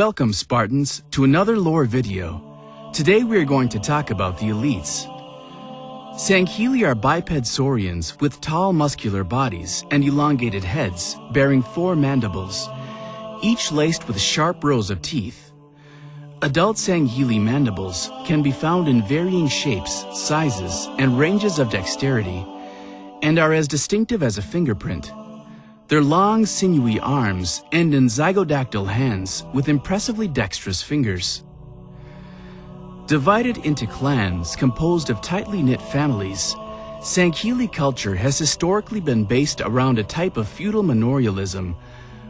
Welcome, Spartans, to another lore video. Today we are going to talk about the elites. Sangheli are biped saurians with tall muscular bodies and elongated heads bearing 4 mandibles, each laced with sharp rows of teeth. Adult Sangheli mandibles can be found in varying shapes, sizes, and ranges of dexterity, and are as distinctive as a fingerprint. Their long, sinewy arms end in zygodactyl hands with impressively dexterous fingers. Divided into clans composed of tightly knit families, Sangheli culture has historically been based around a type of feudal manorialism,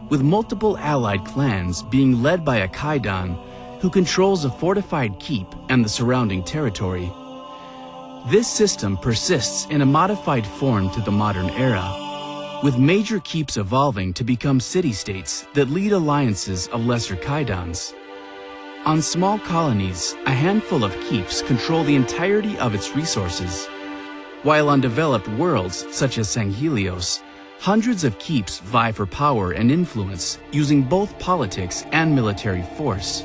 with multiple allied clans being led by a Kaidan who controls a fortified keep and the surrounding territory. This system persists in a modified form to the modern era, with major keeps evolving to become city-states that lead alliances of lesser Kaidans. On small colonies, a handful of keeps control the entirety of its resources, while on developed worlds such as Sanghelios, hundreds of keeps vie for power and influence using both politics and military force.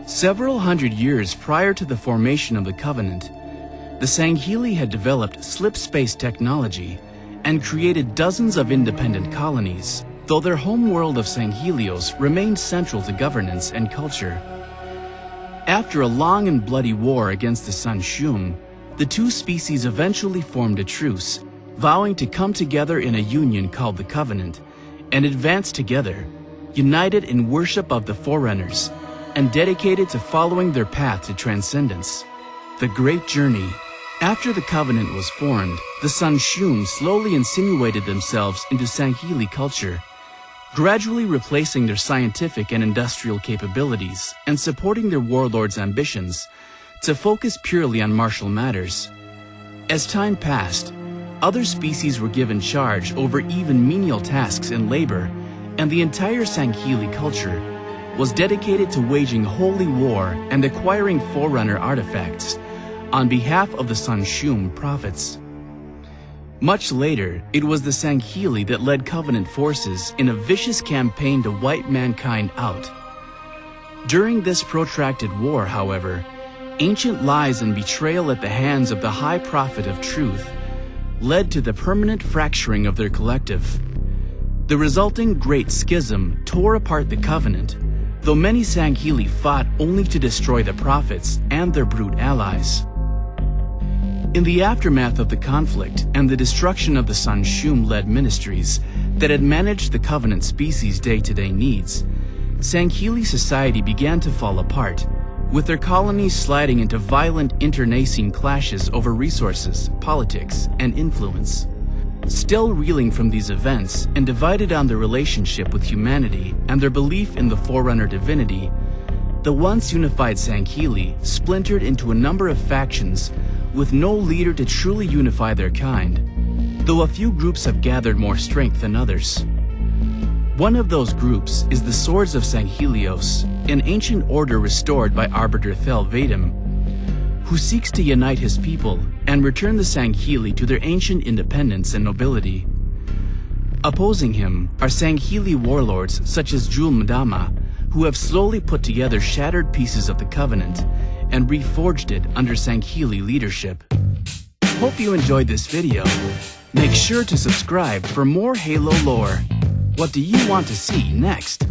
Several hundred years prior to the formation of the Covenant, the Sangheli had developed slip-space technology and created dozens of independent colonies, though their home world of Sanghelios remained central to governance and culture. After a long and bloody war against the Sun Shum, the two species eventually formed a truce, vowing to come together in a union called the Covenant, and advance together, united in worship of the Forerunners, and dedicated to following their path to transcendence. The Great Journey. After the Covenant was formed, the Sun Shum slowly insinuated themselves into Sangheli culture, gradually replacing their scientific and industrial capabilities and supporting their warlords' ambitions to focus purely on martial matters. As time passed, other species were given charge over even menial tasks and labor, and the entire Sangheli culture was dedicated to waging holy war and acquiring Forerunner artifacts on behalf of the Sun Shum prophets. Much later, it was the Sangheli that led Covenant forces in a vicious campaign to wipe mankind out. During this protracted war, however, ancient lies and betrayal at the hands of the High Prophet of Truth led to the permanent fracturing of their collective. The resulting Great Schism tore apart the Covenant, though many Sangheli fought only to destroy the prophets and their brute allies. In the aftermath of the conflict and the destruction of the Sun Shum-led ministries that had managed the Covenant species' day-to-day needs, Sangheli society began to fall apart, with their colonies sliding into violent internecine clashes over resources, politics, and influence. Still reeling from these events and divided on their relationship with humanity and their belief in the Forerunner divinity, the once unified Sangheli splintered into a number of factions with no leader to truly unify their kind, though a few groups have gathered more strength than others. One of those groups is the Swords of Sanghelios, an ancient order restored by Arbiter Thel Vadim, who seeks to unite his people and return the Sangheli to their ancient independence and nobility. Opposing him are Sangheli warlords such as Jul Madama, who have slowly put together shattered pieces of the Covenant and reforged it under Sangheli leadership. Hope you enjoyed this video. Make sure to subscribe for more Halo lore. What do you want to see next?